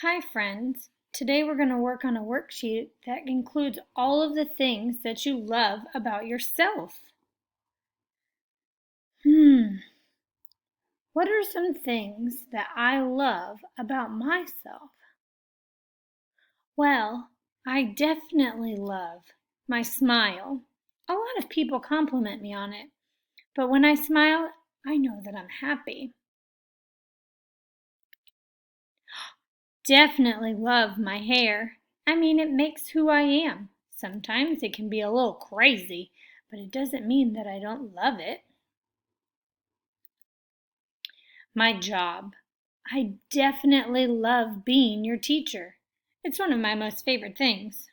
Hi friends! Today we're going to work on a worksheet that includes all of the things that you love about yourself. What are some things that I love about myself? Well, I definitely love my smile. A lot of people compliment me on it, but when I smile, I know that I'm happy. Definitely love my hair. It makes who I am. Sometimes it can be a little crazy, but it doesn't mean that I don't love it. My job. I definitely love being your teacher. It's one of my most favorite things.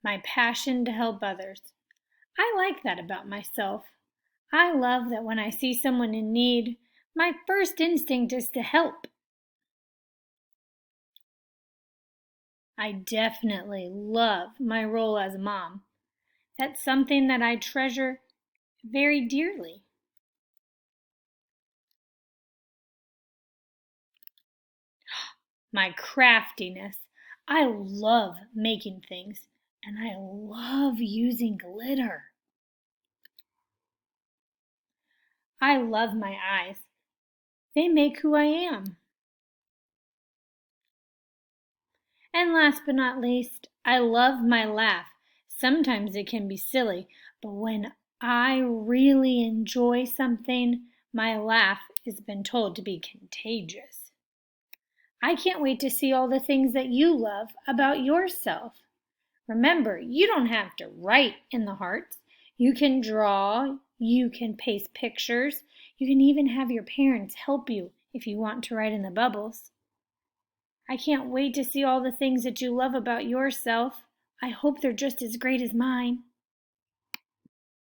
My passion to help others. I like that about myself. I love that when I see someone in need, my first instinct is to help. I definitely love my role as a mom. That's something that I treasure very dearly. My craftiness. I love making things, and I love using glitter. I love my eyes. They make who I am. And last but not least, I love my laugh. Sometimes it can be silly, but when I really enjoy something, my laugh has been told to be contagious. I can't wait to see all the things that you love about yourself. Remember, you don't have to write in the hearts. You can draw, you can paste pictures, you can even have your parents help you if you want to write in the bubbles. I can't wait to see all the things that you love about yourself. I hope they're just as great as mine.